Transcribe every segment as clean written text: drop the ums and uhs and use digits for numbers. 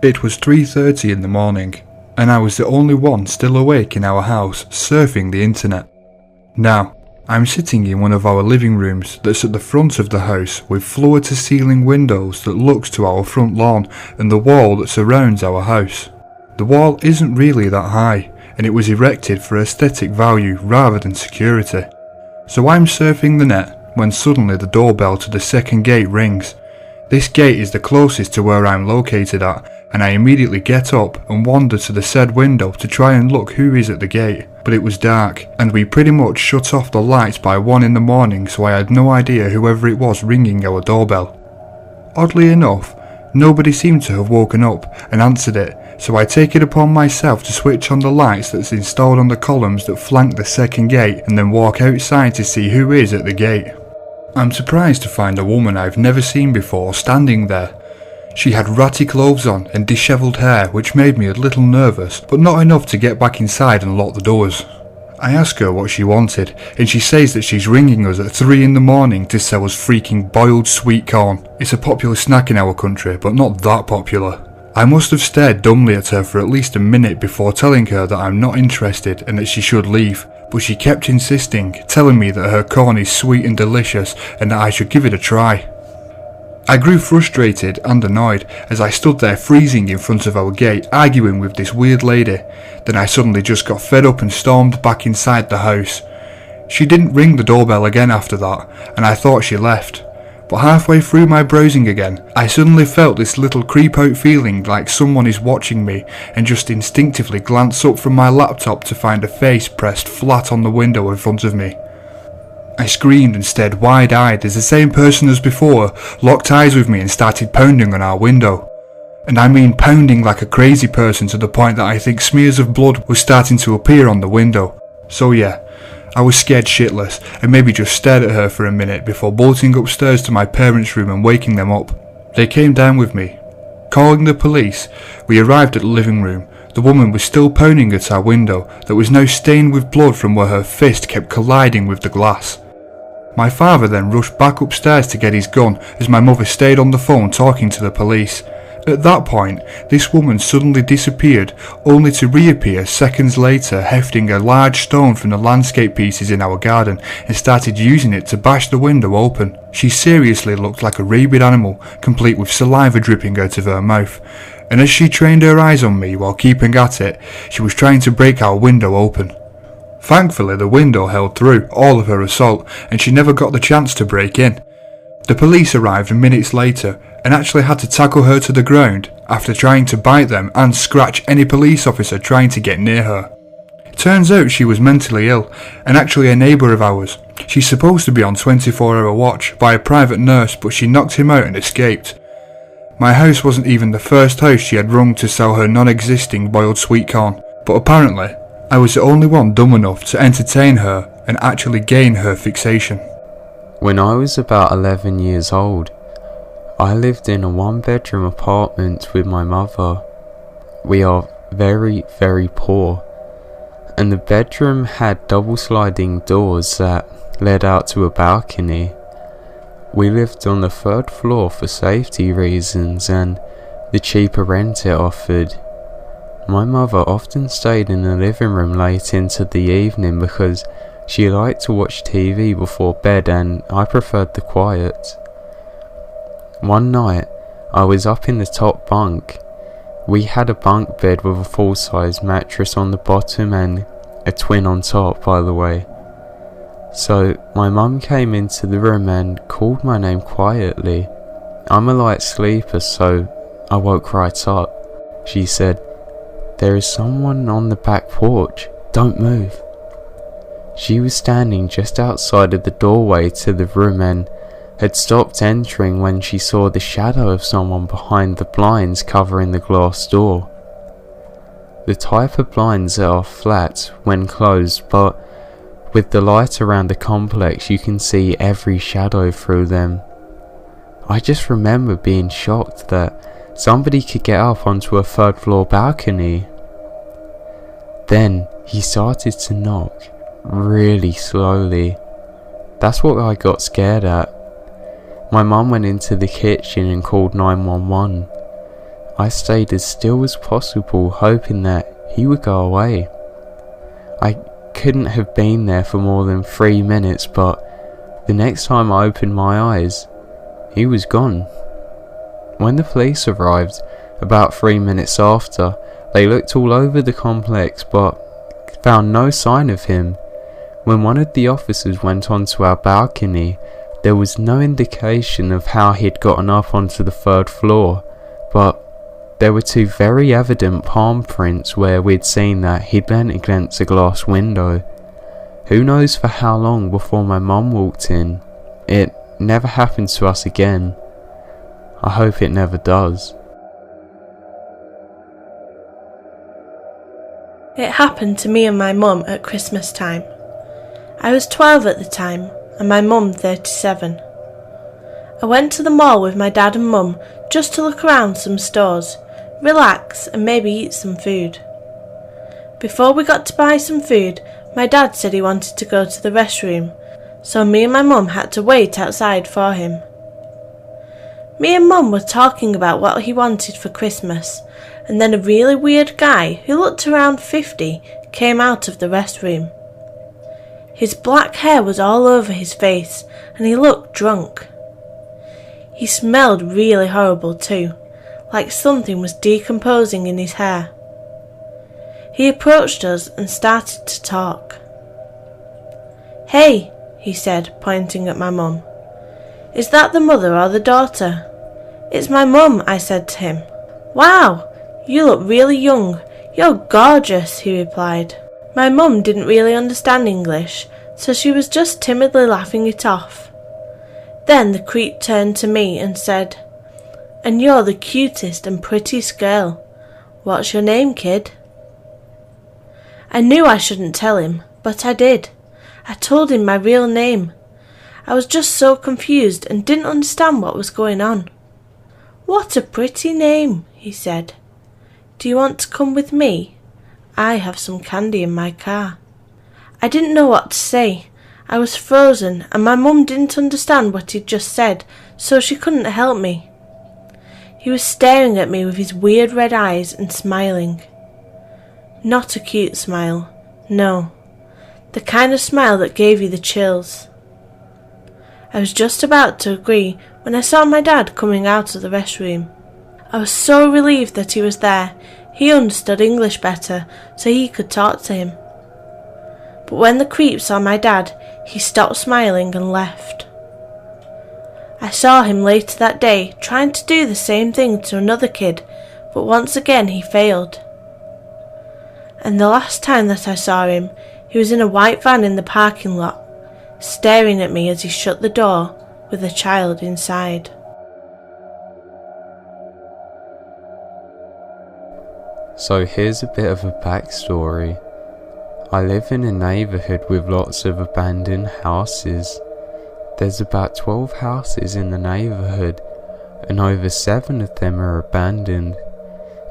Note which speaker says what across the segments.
Speaker 1: It was 3:30 in the morning, and I was the only one still awake in our house surfing the internet. Now, I'm sitting in one of our living rooms that's at the front of the house with floor-to-ceiling windows that looks to our front lawn and the wall that surrounds our house. The wall isn't really that high, and it was erected for aesthetic value rather than security. So I'm surfing the net when suddenly the doorbell to the second gate rings. This gate is the closest to where I'm located at, and I immediately get up and wander to the said window to try and look who is at the gate, but it was dark, and we pretty much shut off the lights by 1 in the morning, so I had no idea whoever it was ringing our doorbell. Oddly enough, nobody seemed to have woken up and answered it, so I take it upon myself to switch on the lights that's installed on the columns that flank the second gate and then walk outside to see who is at the gate. I'm surprised to find a woman I've never seen before standing there. She had ratty clothes on and dishevelled hair, which made me a little nervous, but not enough to get back inside and lock the doors. I ask her what she wanted, and she says that she's ringing us at 3 in the morning to sell us freaking boiled sweet corn. It's a popular snack in our country, but not that popular. I must have stared dumbly at her for at least a minute before telling her that I'm not interested and that she should leave, but she kept insisting, telling me that her corn is sweet and delicious and that I should give it a try. I grew frustrated and annoyed as I stood there freezing in front of our gate arguing with this weird lady. Then I suddenly just got fed up and stormed back inside the house. She didn't ring the doorbell again after that, and I thought she left. But halfway through my browsing again, I suddenly felt this little creep out feeling like someone is watching me, and just instinctively glanced up from my laptop to find a face pressed flat on the window in front of me. I screamed and stared wide-eyed as the same person as before locked eyes with me and started pounding on our window. And I mean pounding like a crazy person to the point that I think smears of blood were starting to appear on the window. So yeah, I was scared shitless and maybe just stared at her for a minute before bolting upstairs to my parents' room and waking them up. They came down with me. Calling the police, we arrived at the living room. The woman was still pounding at our window that was now stained with blood from where her fist kept colliding with the glass. My father then rushed back upstairs to get his gun as my mother stayed on the phone talking to the police. At that point, this woman suddenly disappeared, only to reappear seconds later hefting a large stone from the landscape pieces in our garden and started using it to bash the window open. She seriously looked like a rabid animal, complete with saliva dripping out of her mouth, and as she trained her eyes on me while keeping at it, she was trying to break our window open. Thankfully, the window held through all of her assault and she never got the chance to break in. The police arrived minutes later and actually had to tackle her to the ground after trying to bite them and scratch any police officer trying to get near her. Turns out she was mentally ill and actually a neighbour of ours. She's supposed to be on 24-hour watch by a private nurse, but she knocked him out and escaped. My house wasn't even the first house she had rung to sell her non-existing boiled sweet corn, but apparently I was the only one dumb enough to entertain her and actually gain her fixation.
Speaker 2: When I was about 11 years old, I lived in a 1-bedroom apartment with my mother. We are very, very poor, and the bedroom had double sliding doors that led out to a balcony. We lived on the 3rd floor for safety reasons and the cheaper rent it offered. My mother often stayed in the living room late into the evening because she liked to watch TV before bed and I preferred the quiet. One night, I was up in the top bunk. We had a bunk bed with a full-size mattress on the bottom and a twin on top, by the way. So my mum came into the room and called my name quietly. I'm a light sleeper, so I woke right up. She said, "There is someone on the back porch, don't move." She was standing just outside of the doorway to the room and had stopped entering when she saw the shadow of someone behind the blinds covering the glass door. The type of blinds that are flat when closed, but with the light around the complex you can see every shadow through them. I just remember being shocked that somebody could get up onto a 3rd floor balcony. Then he started to knock, really slowly. That's what I got scared at. My mum went into the kitchen and called 911. I stayed as still as possible, hoping that he would go away. I couldn't have been there for more than 3 minutes, but the next time I opened my eyes, he was gone. When the police arrived, about 3 minutes after, they looked all over the complex but found no sign of him. When one of the officers went onto our balcony, there was no indication of how he'd gotten up onto the 3rd floor, but there were 2 very evident palm prints where we'd seen that he'd leant against a glass window. Who knows for how long before my mum walked in. It never happened to us again. I hope it never does.
Speaker 3: It happened to me and my mum at Christmas time. I was 12 at the time and my mum 37. I went to the mall with my dad and mum just to look around some stores, relax and maybe eat some food. Before we got to buy some food, my dad said he wanted to go to the restroom, so me and my mum had to wait outside for him. Me and mum were talking about what he wanted for Christmas, and then a really weird guy who looked around 50 came out of the restroom. His black hair was all over his face and he looked drunk. He smelled really horrible too, like something was decomposing in his hair. He approached us and started to talk. "Hey," he said, pointing at my mum. "Is that the mother or the daughter?" "It's my mum," I said to him. "Wow, you look really young. You're gorgeous," he replied. My mum didn't really understand English, so she was just timidly laughing it off. Then the creep turned to me and said, "And you're the cutest and prettiest girl. What's your name, kid?" I knew I shouldn't tell him, but I did. I told him my real name. I was just so confused and didn't understand what was going on. "What a pretty name," he said. "Do you want to come with me? I have some candy in my car." I didn't know what to say. I was frozen and my mum didn't understand what he'd just said, so she couldn't help me. He was staring at me with his weird red eyes and smiling. Not a cute smile, no. The kind of smile that gave you the chills. I was just about to agree when I saw my dad coming out of the restroom. I was so relieved that he was there. He understood English better, so he could talk to him. But when the creep saw my dad, he stopped smiling and left. I saw him later that day trying to do the same thing to another kid, but once again he failed. And the last time that I saw him, he was in a white van in the parking lot, staring at me as he shut the door with a child inside.
Speaker 2: So here's a bit of a backstory. I live in a neighbourhood with lots of abandoned houses. There's about 12 houses in the neighbourhood, and over 7 of them are abandoned.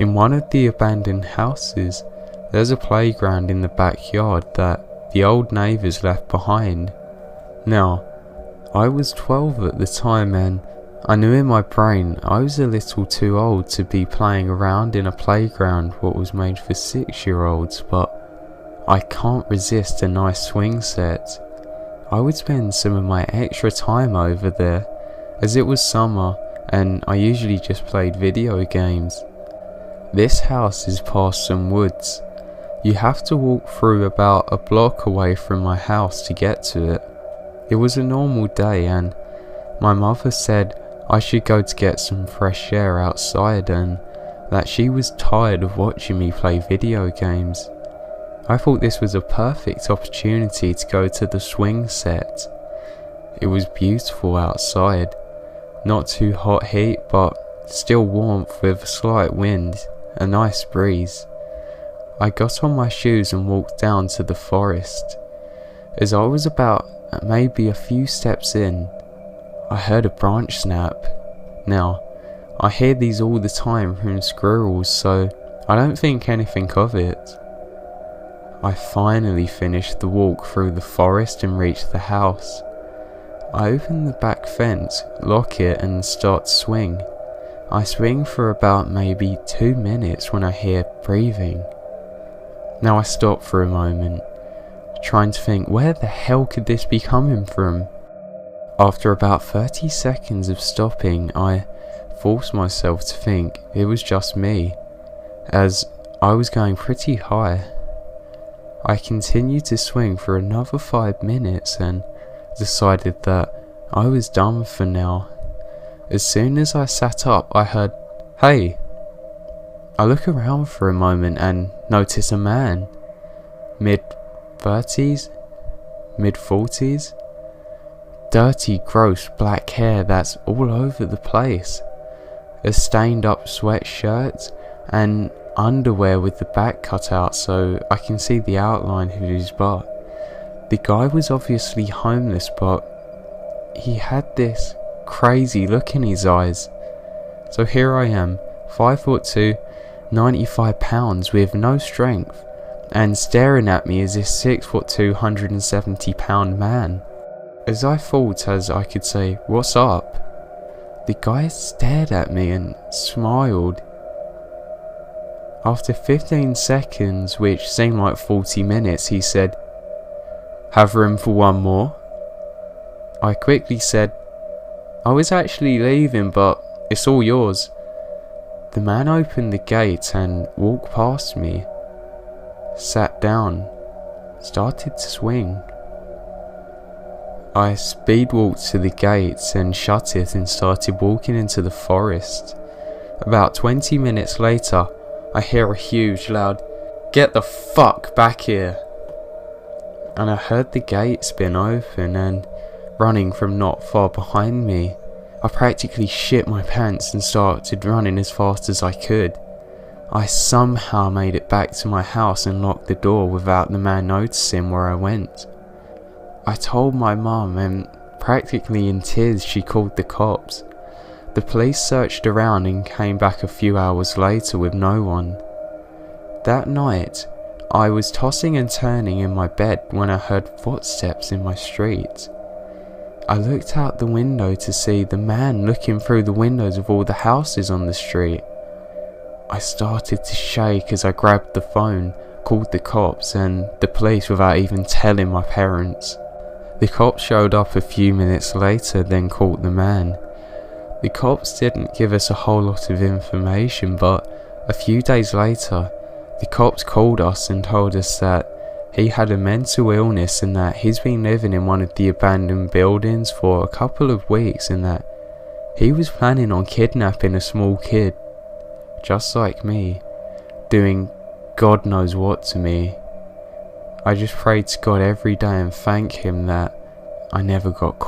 Speaker 2: In one of the abandoned houses, there's a playground in the backyard that the old neighbours left behind. Now, I was 12 at the time and I knew in my brain I was a little too old to be playing around in a playground what was made for 6-year-olds, but I can't resist a nice swing set. I would spend some of my extra time over there, as it was summer and I usually just played video games. This house is past some woods. You have to walk through about a block away from my house to get to it. It was a normal day and my mother said I should go to get some fresh air outside and that she was tired of watching me play video games. I thought this was a perfect opportunity to go to the swing set. It was beautiful outside, not too hot heat but still warmth with a slight wind, a nice breeze. I got on my shoes and walked down to the forest. As I was about maybe a few steps in, I heard a branch snap. Now, I hear these all the time from squirrels, so I don't think anything of it. I finally finished the walk through the forest and reached the house. I open the back fence, lock it and start to swing. I swing for about maybe 2 minutes when I hear breathing. Now I stop for a moment, trying to think, where the hell could this be coming from? After about 30 seconds of stopping, I forced myself to think it was just me, as I was going pretty high. I continued to swing for another 5 minutes and decided that I was done for now. As soon as I sat up, I heard, "Hey!" I look around for a moment and notice a man, mid-30s, mid-40s, dirty, gross black hair that's all over the place, a stained up sweatshirt, and underwear with the back cut out so I can see the outline of his butt. The guy was obviously homeless, but he had this crazy look in his eyes. So here I am, 5'2", 95 pounds with no strength, and staring at me is this 6'2", 170 pound man. As I thought as I could say, "What's up?" the guy stared at me and smiled. After 15 seconds, which seemed like 40 minutes, he said, "Have room for one more?" I quickly said, "I was actually leaving, but it's all yours." The man opened the gate and walked past me, sat down, started to swing. I speed walked to the gates and shut it and started walking into the forest. About 20 minutes later, I hear a huge loud, "Get the fuck back here!" And I heard the gate spin open, and running from not far behind me, I practically shit my pants and started running as fast as I could. I somehow made it back to my house and locked the door without the man noticing where I went. I told my mum, and practically in tears she called the cops. The police searched around and came back a few hours later with no one. That night, I was tossing and turning in my bed when I heard footsteps in my street. I looked out the window to see the man looking through the windows of all the houses on the street. I started to shake as I grabbed the phone, called the cops and the police without even telling my parents. The cops showed up a few minutes later, then caught the man. The cops didn't give us a whole lot of information, but a few days later, the cops called us and told us that he had a mental illness and that he's been living in one of the abandoned buildings for a couple of weeks and that he was planning on kidnapping a small kid, just like me, doing God knows what to me. I just prayed to God every day and thank him that I never got caught.